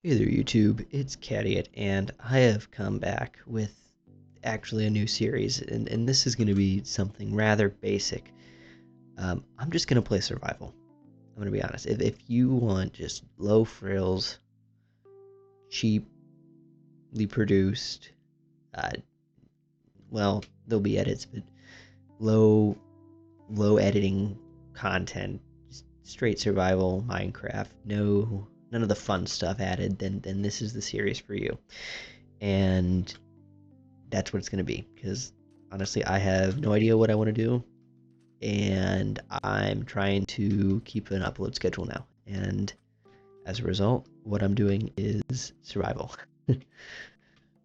Hey there, YouTube. It's Cadiot, and I have come back with actually a new series, and this is going to be something rather basic. I'm just going to play survival. I'm going to be honest. If you want just low frills, cheaply produced, uh, well, there'll be edits, but low, low editing content, just straight survival, Minecraft, none of the fun stuff added, then this is the series for you. And that's what it's going to be, because honestly I have no idea what I want to do, and I'm trying to keep an upload schedule now, and as a result what I'm doing is survival.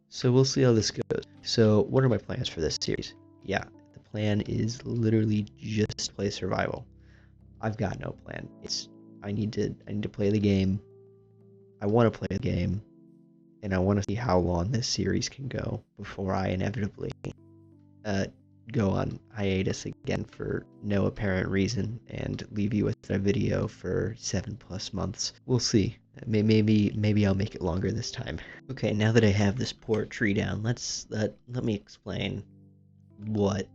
So we'll see how this goes. So what are my plans for this series? Yeah, the plan is literally just play survival. I've got no plan. I need to play the game. I want to play the game, and I want to see how long this series can go before I inevitably uh, go on hiatus again for no apparent reason and leave you with a video for 7+ months. We'll see. Maybe I'll make it longer this time. Okay, now that I have this poor tree down, let me explain what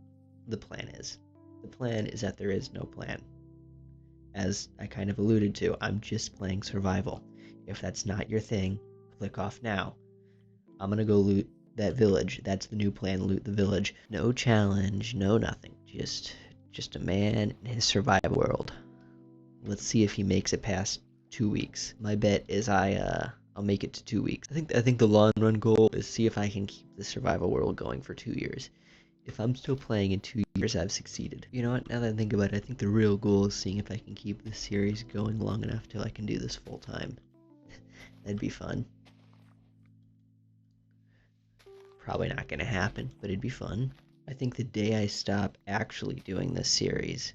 the plan is. The plan is that there is no plan. As I kind of alluded to, I'm just playing survival. If that's not your thing, click off now. I'm gonna go loot that village. That's the new plan, loot the village. No challenge, no nothing. Just a man in his survival world. Let's see if he makes it past 2 weeks. My bet is I'll make it to 2 weeks. I think the long run goal is see if I can keep the survival world going for 2 years. If I'm still playing in 2 years, I've succeeded. You know what, now that I think about it, I think the real goal is seeing if I can keep this series going long enough till I can do this full time. That'd be fun. Probably not going to happen, but it'd be fun. I think the day I stop actually doing this series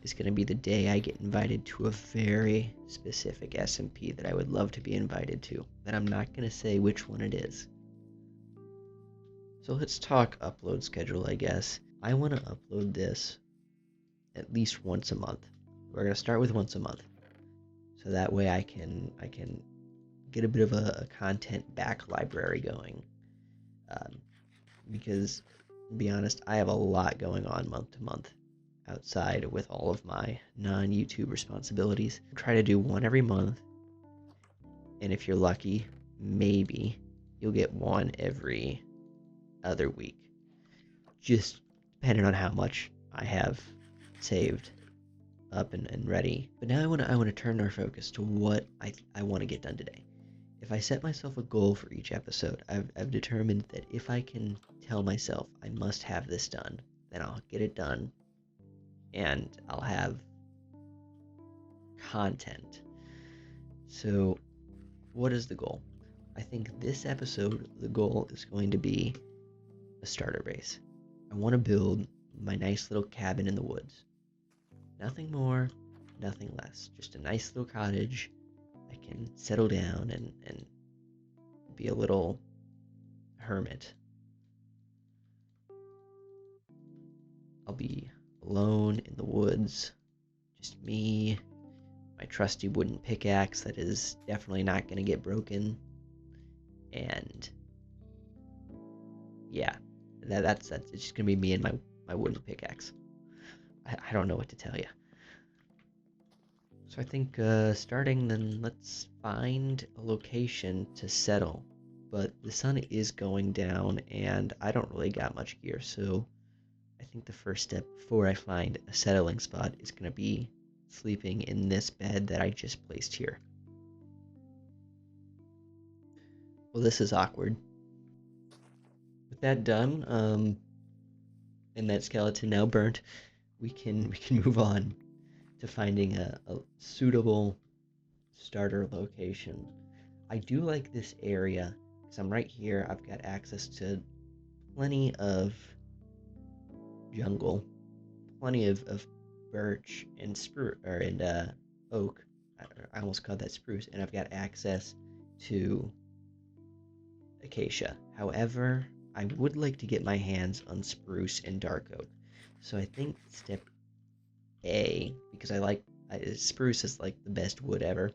is going to be the day I get invited to a very specific SMP that I would love to be invited to, that I'm not going to say which one it is. So let's talk upload schedule, I guess. I want to upload this at least once a month. We're going to start with once a month. So that way I can get a bit of a content back library going. Because, to be honest, I have a lot going on month to month outside with all of my non-YouTube responsibilities. Try to do one every month, and if you're lucky, maybe you'll get one every other week, just depending on how much I have saved up and ready. But now I want to turn our focus to what I want to get done today. If I set myself a goal for each episode, I've determined that if I can tell myself I must have this done, then I'll get it done, and I'll have content. So, what is the goal? I think this episode, the goal is going to be a starter base. I want to build my nice little cabin in the woods. Nothing more, nothing less. Just a nice little cottage. I can settle down and be a little hermit. I'll be alone in the woods, just me, my trusty wooden pickaxe that is definitely not going to get broken, and yeah, that's it's just going to be me and my wooden pickaxe. I don't know what to tell you. So I think starting then, let's find a location to settle. But the sun is going down and I don't really got much gear, so I think the first step before I find a settling spot is going to be sleeping in this bed that I just placed here. Well, this is awkward. With that done, and that skeleton now burnt, we can move on to finding a suitable starter location. I do like this area because I'm right here. I've got access to plenty of jungle, plenty of birch and spruce and oak. I almost called that spruce, and I've got access to acacia. However, I would like to get my hands on spruce and dark oak. So I think step A, because spruce is like the best wood ever.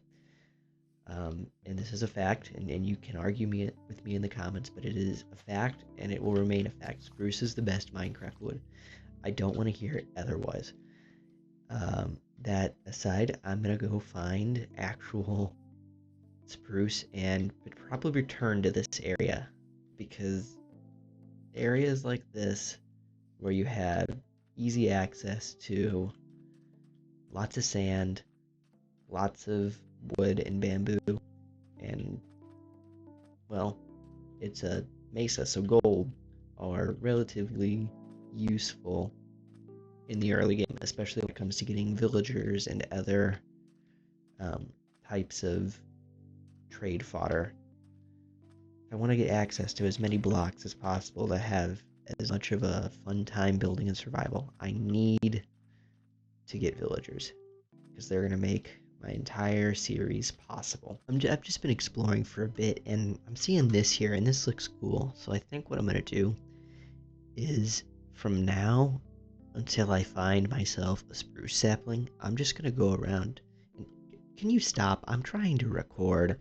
And this is a fact, and you can argue with me in the comments, but it is a fact, and it will remain a fact. Spruce is the best Minecraft wood. I don't want to hear it otherwise. That aside, I'm gonna go find actual spruce and probably return to this area, because areas like this where you have easy access to lots of sand, lots of wood and bamboo, and, well, it's a mesa, so gold are relatively useful in the early game, especially when it comes to getting villagers and other types of trade fodder. I want to get access to as many blocks as possible to have as much of a fun time building and survival. I need to get villagers, because they're going to make my entire series possible. I've just been exploring for a bit, and I'm seeing this here, and this looks cool. So I think what I'm going to do is, from now until I find myself a spruce sapling, I'm just going to go around. And can you stop? I'm trying to record.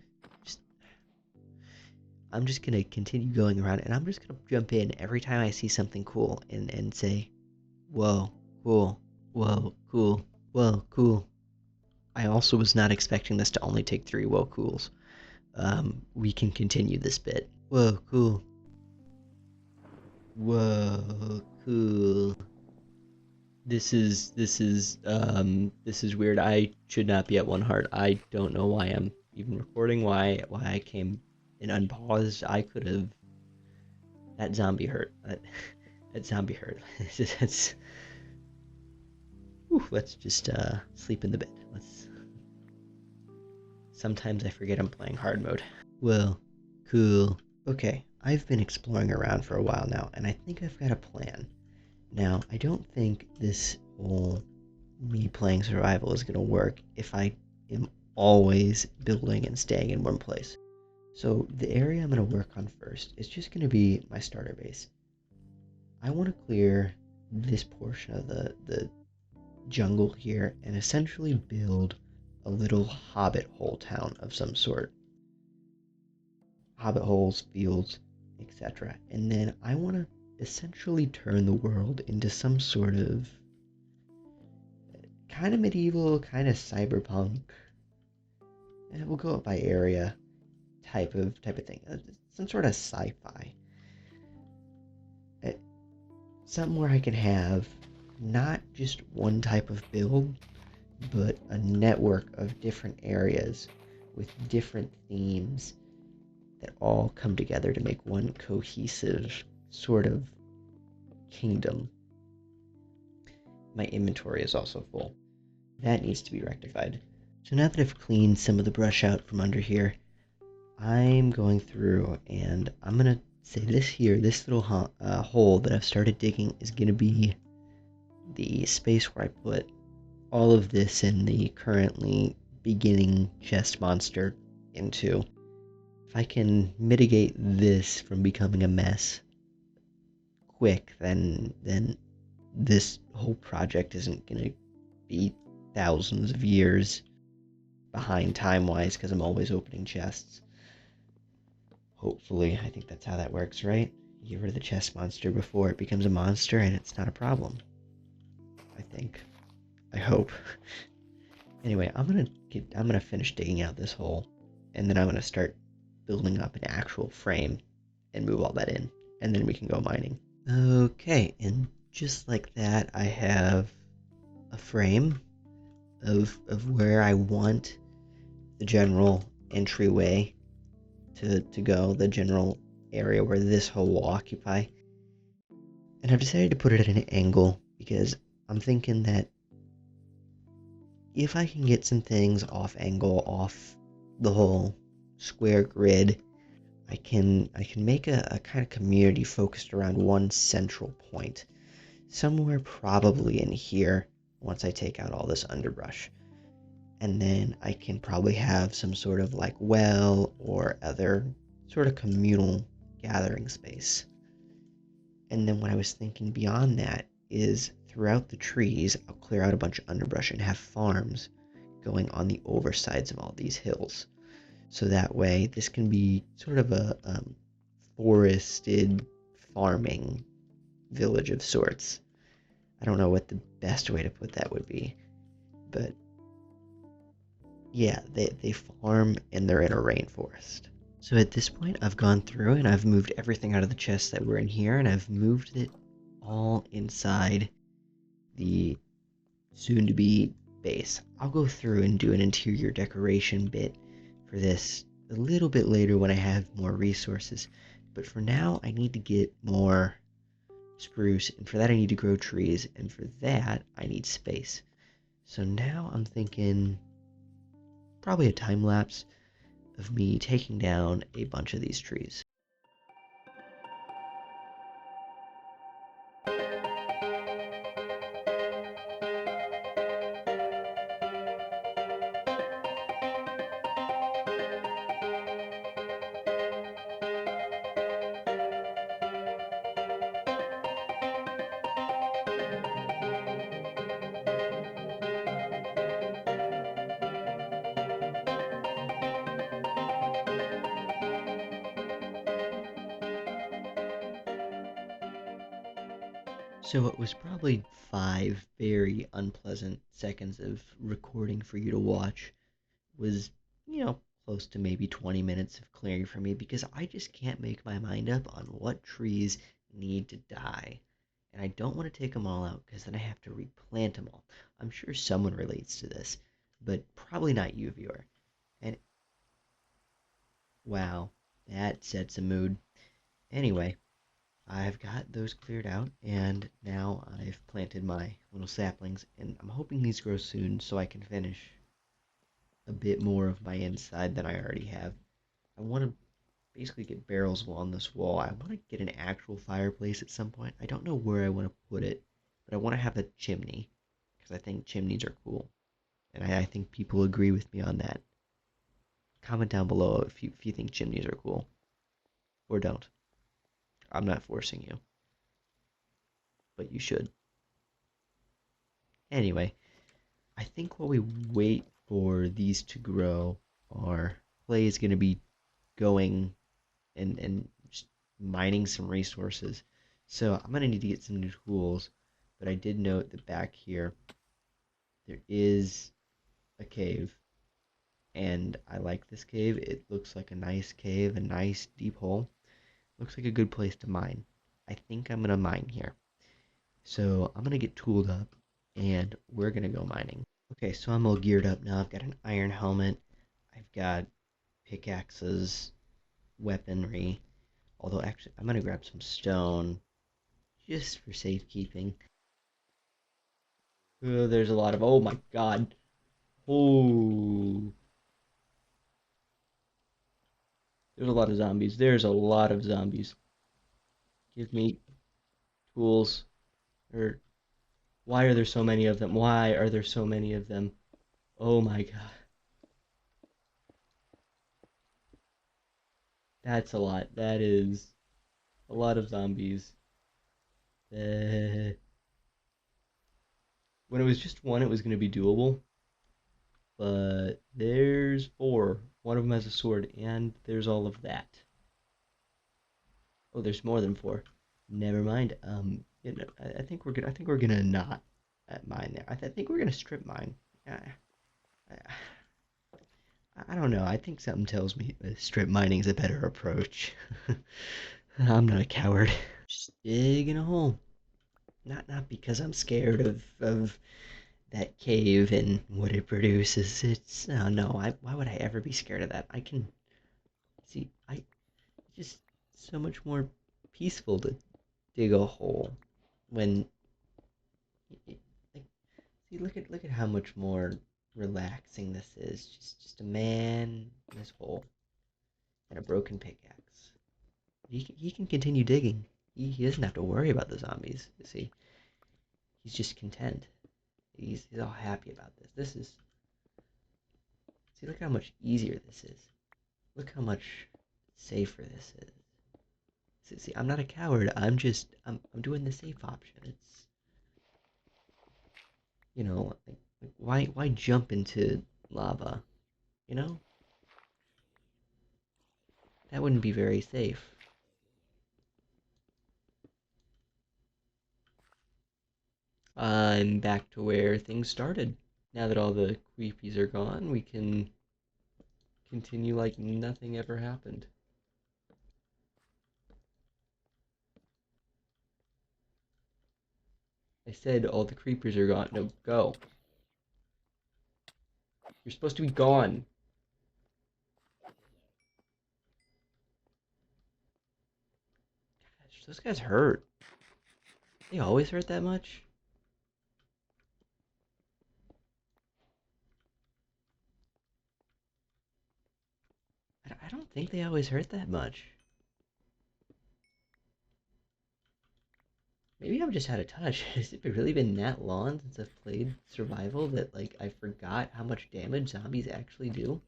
I'm just going to continue going around, and I'm just going to jump in every time I see something cool and say, whoa, cool, whoa, cool, whoa, cool. I also was not expecting this to only take 3 whoa cools. We can continue this bit. Whoa, cool. Whoa, cool. This is weird. I should not be at 1 heart. I don't know why I'm even recording, why I came and unpaused. I could have. That zombie hurt. That zombie hurt. Let's just sleep in the bed. Sometimes I forget I'm playing hard mode. Well, cool. Okay, I've been exploring around for a while now, and I think I've got a plan. Now, I don't think this whole me playing survival is gonna work if I am always building and staying in one place. So the area I'm gonna work on first is just gonna be my starter base. I want to clear this portion of the jungle here and essentially build a little hobbit hole town of some sort. Hobbit holes, fields, etc. And then I want to essentially turn the world into some sort of kind of medieval, kind of cyberpunk, and we'll go up by area type of thing. Some sort of sci-fi. Something where I can have not just one type of build, but a network of different areas with different themes that all come together to make one cohesive sort of kingdom. My inventory is also full. That needs to be rectified. So now that I've cleaned some of the brush out from under here, I'm going through and I'm going to say this little hole that I've started digging is going to be the space where I put all of this in the currently beginning chest monster into. If I can mitigate this from becoming a mess quick, then this whole project isn't going to be thousands of years behind time-wise, because I'm always opening chests. Hopefully, I think that's how that works, right? You get rid of the chest monster before it becomes a monster, and it's not a problem. I think. I hope. Anyway, I'm gonna finish digging out this hole, and then I'm gonna start building up an actual frame and move all that in, and then we can go mining. Okay, and just like that, I have a frame of where I want the general entryway to go, the general area where this hole will occupy. And I've decided to put it at an angle because I'm thinking that if I can get some things off angle, off the whole square grid, I can make a kind of community focused around one central point. Somewhere probably in here once I take out all this underbrush. And then I can probably have some sort of like well or other sort of communal gathering space. And then what I was thinking beyond that is throughout the trees, I'll clear out a bunch of underbrush and have farms going on the oversides of all these hills. So that way, this can be sort of a forested farming village of sorts. I don't know what the best way to put that would be, but yeah, they farm and they're in a rainforest. So at this point, I've gone through and I've moved everything out of the chests that were in here, and I've moved it all inside the soon-to-be base. I'll go through and do an interior decoration bit for this a little bit later when I have more resources. But for now, I need to get more spruce, and for that I need to grow trees, and for that I need space. So now I'm thinking probably a time lapse of me taking down a bunch of these trees. So it was probably 5 very unpleasant seconds of recording for you to watch. Was, close to maybe 20 minutes of clearing for me because I just can't make my mind up on what trees need to die. And I don't want to take them all out because then I have to replant them all. I'm sure someone relates to this, but probably not you, viewer. And wow, that sets a mood. Anyway, I've got those cleared out, and now I've planted my little saplings, and I'm hoping these grow soon so I can finish a bit more of my inside than I already have. I want to basically get barrels on this wall. I want to get an actual fireplace at some point. I don't know where I want to put it, but I want to have a chimney because I think chimneys are cool, and I think people agree with me on that. Comment down below if you think chimneys are cool or don't. I'm not forcing you, but you should. Anyway, I think while we wait for these to grow, our play is going to be going and just mining some resources. So I'm going to need to get some new tools, but I did note that back here there is a cave, and I like this cave. It looks like a nice cave, a nice deep hole. Looks like a good place to mine. I think I'm going to mine here. So I'm going to get tooled up, and we're going to go mining. Okay, so I'm all geared up now. I've got an iron helmet. I've got pickaxes, weaponry. Although, actually, I'm going to grab some stone just for safekeeping. There's a lot of. Oh my god. Oh. There's a lot of zombies. There's a lot of zombies. Give me tools. Or. Why are there so many of them? Why are there so many of them? Oh my god. That's a lot. That is a lot of zombies. Uh, when it was just one, it was going to be doable. But there's four. One of them has a sword, and there's all of that. Oh, there's more than four. Never mind. I think we're gonna. I think we're gonna not mine there. I think we're gonna strip mine. I, I don't know. I think something tells me strip mining is a better approach. I'm not a coward. Just digging a hole. Not because I'm scared of that cave and what it produces. It's no. Why would I ever be scared of that? I can see. I just so much more peaceful to dig a hole when like see look at how much more relaxing this is. Just a man in his hole and a broken pickaxe. He can continue digging. He doesn't have to worry about the zombies. You see, he's just content. He's all happy about this. This is see look how much easier this is. Look how much safer this is. See, I'm not a coward. I'm doing the safe option. It's like why jump into lava? You know? That wouldn't be very safe. I'm back to where things started. Now that all the creepies are gone, we can continue like nothing ever happened. I said all the creepers are gone. No, go. You're supposed to be gone. Gosh, those guys hurt. They always hurt that much? I don't think they always hurt that much. Maybe I'm just out of touch. Has it really been that long since I've played survival that like I forgot how much damage zombies actually do?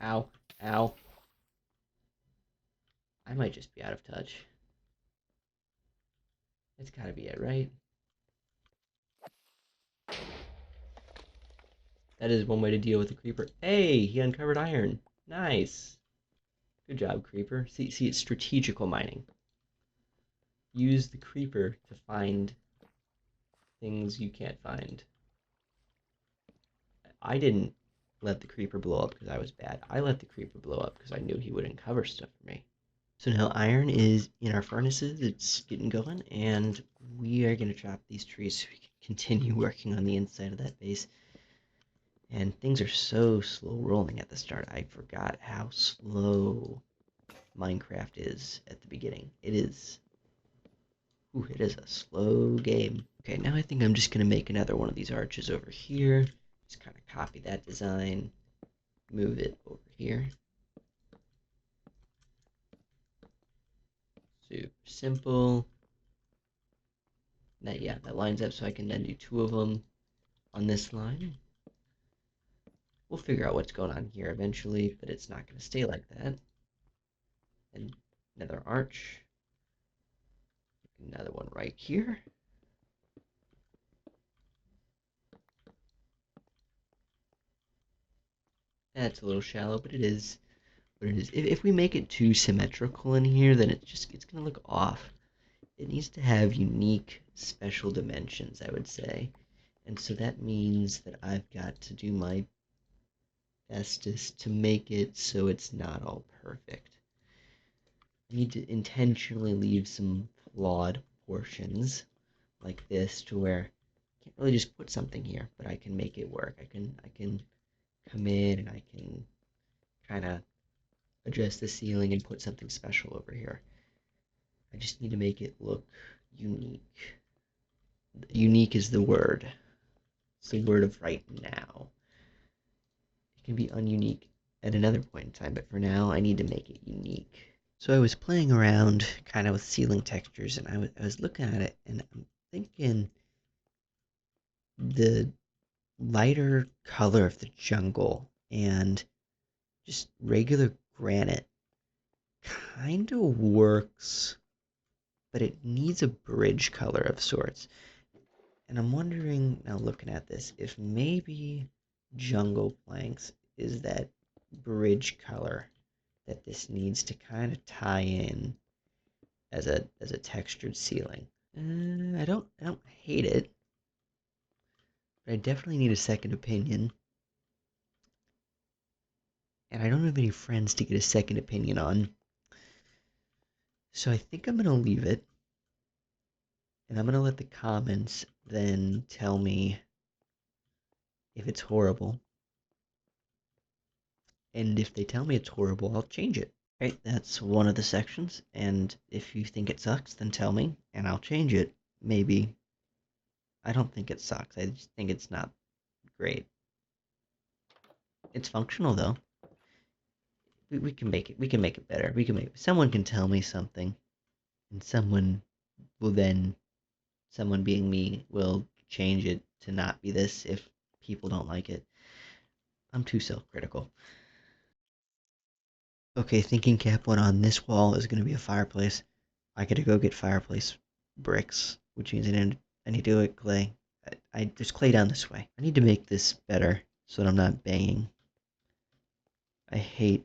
Ow, ow. I might just be out of touch. That's gotta be it, right? That is one way to deal with the creeper. Hey, he uncovered iron. Nice. Good job, creeper. See, it's strategical mining. Use the creeper to find things you can't find. I didn't let the creeper blow up because I was bad. I let the creeper blow up because I knew he would uncover stuff for me. So now iron is in our furnaces. It's getting going, and we are going to chop these trees so we can continue working on the inside of that base. And things are so slow rolling at the start. I forgot how slow Minecraft is at the beginning. It is a slow game. Okay, now I think I'm just gonna make another one of these arches over here. Just kind of copy that design, move it over here. Super simple. That lines up so I can then do two of them on this line. We'll figure out what's going on here eventually, but it's not gonna stay like that. And another arch. Another one right here. That's a little shallow, but it is what it is. If we make it too symmetrical in here, then it's gonna look off. It needs to have unique special dimensions, I would say. And so that means that I've got to do my bestest to make it so it's not all perfect. I need to intentionally leave some flawed portions like this to where I can't really just put something here, but I can make it work. I can come in and I can kind of adjust the ceiling and put something special over here. I just need to make it look unique. Unique is the word. It's the word of right now. It can be ununique at another point in time, but for now, I need to make it unique. So I was playing around kind of with ceiling textures, and I was looking at it, and I'm thinking the lighter color of the jungle and just regular granite kind of works, but it needs a bridge color of sorts. And I'm wondering, now looking at this, if maybe jungle planks is that bridge color that this needs to kind of tie in as a textured ceiling. I don't hate it, but I definitely need a second opinion. And I don't have any friends to get a second opinion on. So I think I'm gonna leave it. And I'm gonna let the comments then tell me if it's horrible. And if they tell me it's horrible, I'll change it. Right, that's one of the sections, and if you think it sucks, then tell me, and I'll change it. Maybe. I don't think it sucks. I just think it's not great. It's functional though. We can make it. We can make it better. We can make. Someone can tell me something, and someone will then, someone being me, will change it to not be this if people don't like it. I'm too self-critical. Okay, thinking cap one on this wall is going to be a fireplace. I gotta go get fireplace bricks, which means I need to get clay. There's clay down this way. I need to make this better so that I'm not banging. I hate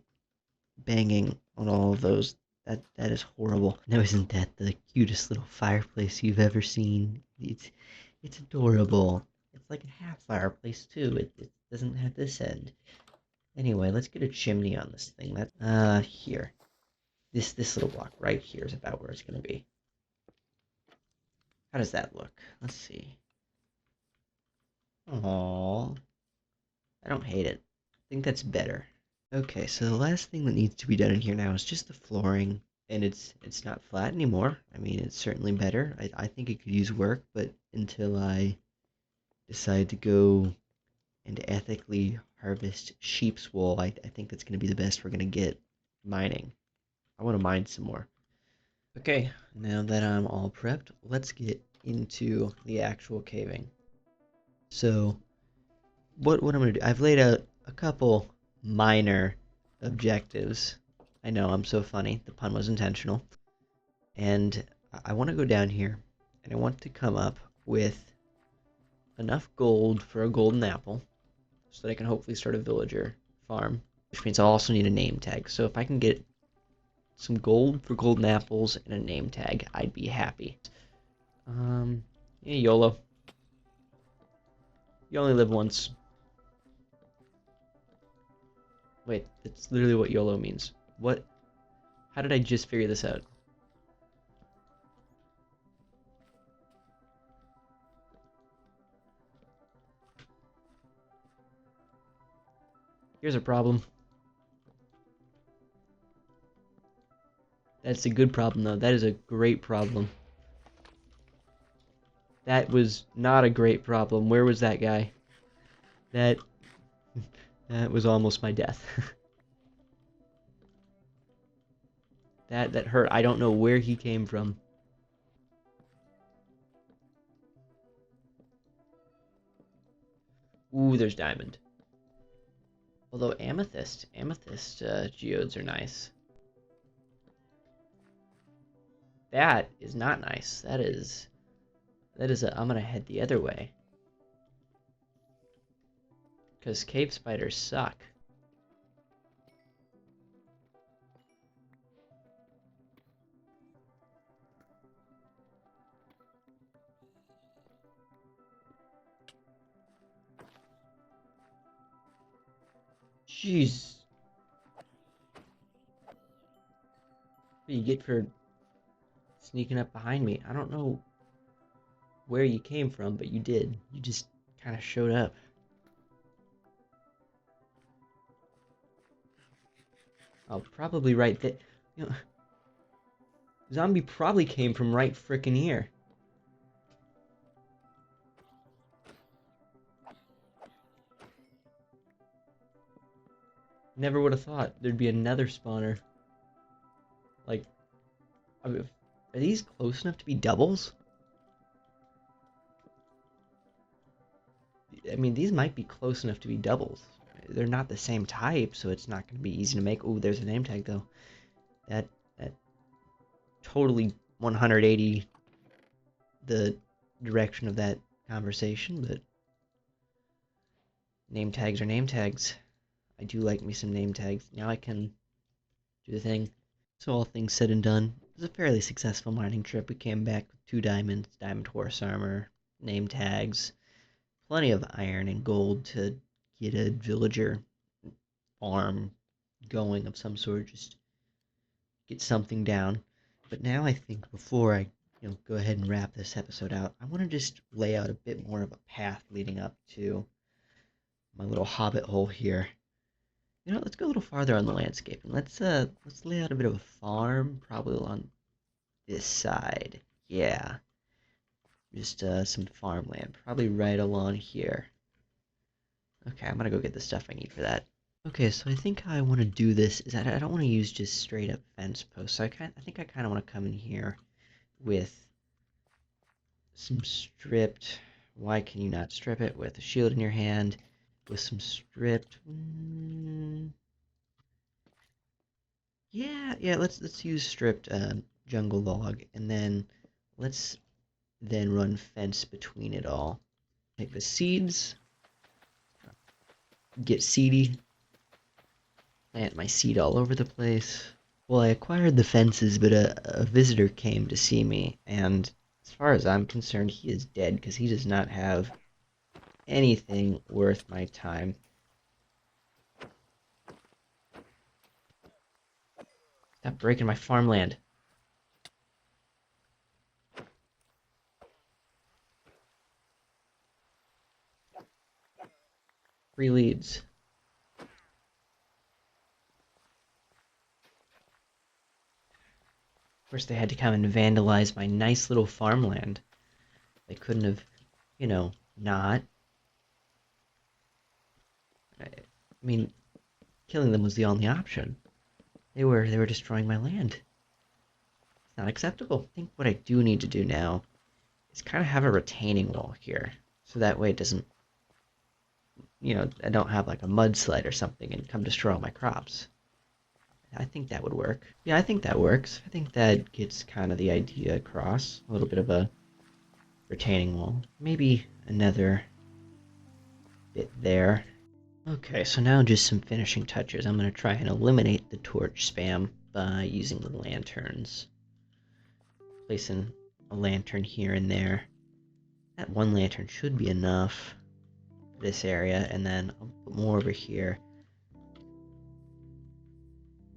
banging on all of those. That is horrible. Now isn't that the cutest little fireplace you've ever seen? It's adorable. It's like a half fireplace too. It doesn't have this end. Anyway, let's get a chimney on this thing. That here. This little block right here is about where it's gonna be. How does that look? Let's see. Aww. I don't hate it. I think that's better. Okay, so the last thing that needs to be done in here now is just the flooring, and it's not flat anymore. I mean, it's certainly better. I think it could use work, but until I decide to go and ethically harvest sheep's wool, I think that's going to be the best we're going to get mining. I want to mine some more. Okay, now that I'm all prepped, let's get into the actual caving. So, what I'm going to do, I've laid out a couple minor objectives. I know, I'm so funny. The pun was intentional. And I want to go down here, and I want to come up with enough gold for a golden apple so that I can hopefully start a villager farm, which means I'll also need a name tag. So if I can get some gold for golden apples and a name tag, I'd be happy. Yeah, YOLO. You only live once. Wait, that's literally what YOLO means. What? How did I just figure this out? Here's a problem. That's a good problem, though. That is a great problem. That was not a great problem. Where was that guy? That was almost my death. That hurt. I don't know where he came from. Ooh, there's diamond. Although amethyst geodes are nice. That is not nice. That is I'm gonna head the other way. Because cave spiders suck. Jeez. What do you get for sneaking up behind me? I don't know where you came from, but you did. You just kind of showed up. Oh, probably right there. You know, zombie probably came from right frickin' here. Never would have thought there'd be another spawner. Like, are these close enough to be doubles? I mean, these might be close enough to be doubles. They're not the same type, so it's not going to be easy to make. Oh, there's a name tag, though. That totally 180 the direction of that conversation, but name tags are name tags. I do like me some name tags. Now I can do the thing. So all things said and done, it was a fairly successful mining trip. We came back with 2 diamonds, diamond horse armor, name tags, plenty of iron and gold to get a villager farm going of some sort, just get something down. But now I think before I go ahead and wrap this episode out, I want to just lay out a bit more of a path leading up to my little hobbit hole here. Let's go a little farther on the landscape and let's lay out a bit of a farm, probably along this side. Yeah, just some farmland, probably right along here. Okay, I'm gonna go get the stuff I need for that. Okay, so I think how I want to do this is I don't want to use just straight up fence posts. So I think I kind of want to come in here with some stripped. Why can you not strip it with a shield in your hand? With some stripped. Yeah. Let's use stripped jungle log, and then let's run fence between it all. Take the seeds. Get seedy. plant my seed all over the place. Well, I acquired the fences, but a visitor came to see me, and as far as I'm concerned, he is dead because he does not have anything worth my time. Stop breaking my farmland. Free leads. Of course, they had to come and vandalize my nice little farmland. They couldn't have, not. I mean, killing them was the only option. They were destroying my land. It's not acceptable. I think what I do need to do now is kind of have a retaining wall here, so that way it doesn't, I don't have like a mudslide or something and come destroy all my crops. I think that would work. Yeah, I think that works. I think that gets kind of the idea across. A little bit of a retaining wall. Maybe another bit there. Okay, so now just some finishing touches. I'm going to try and eliminate the torch spam by using the lanterns. Placing a lantern here and there. That one lantern should be enough for this area, and then I'll put more over here.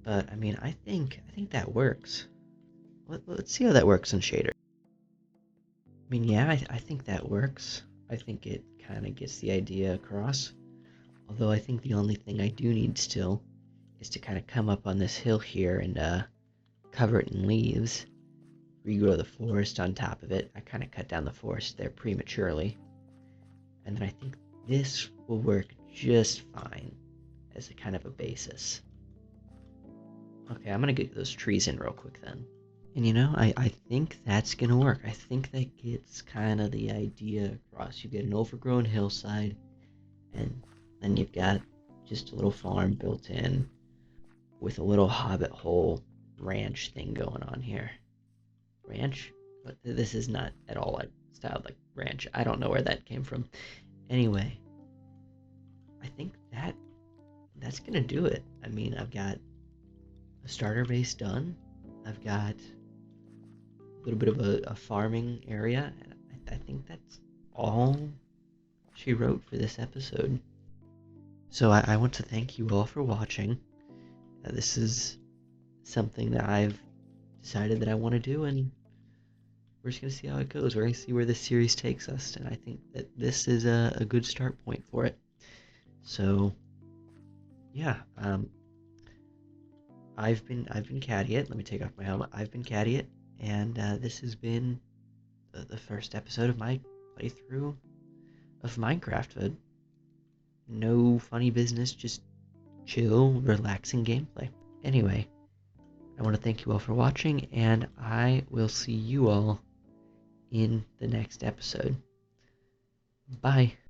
But I mean, I think that works. Let's see how that works in shader. I mean, yeah, I think that works. I think it kind of gets the idea across. Although I think the only thing I do need still is to kind of come up on this hill here and cover it in leaves. Regrow the forest on top of it. I kind of cut down the forest there prematurely. And then I think this will work just fine as a kind of a basis. Okay, I'm going to get those trees in real quick then. And I think that's going to work. I think that gets kind of the idea across. You get an overgrown hillside, and then you've got just a little farm built in with a little hobbit hole ranch thing going on here. Ranch? But this is not at all like styled like ranch. I don't know where that came from. Anyway, I think that's going to do it. I mean, I've got a starter base done. I've got a little bit of a farming area. I think that's all she wrote for this episode. So I want to thank you all for watching. This is something that I've decided that I want to do, and we're just going to see how it goes. We're going to see where this series takes us, and I think that this is a good start point for it. So, yeah, I've been Cadiot. Let me take off my helmet. I've been Cadiot, and this has been the first episode of my playthrough of Minecraft. No funny business, just chill, relaxing gameplay. Anyway, I want to thank you all for watching, and I will see you all in the next episode. Bye.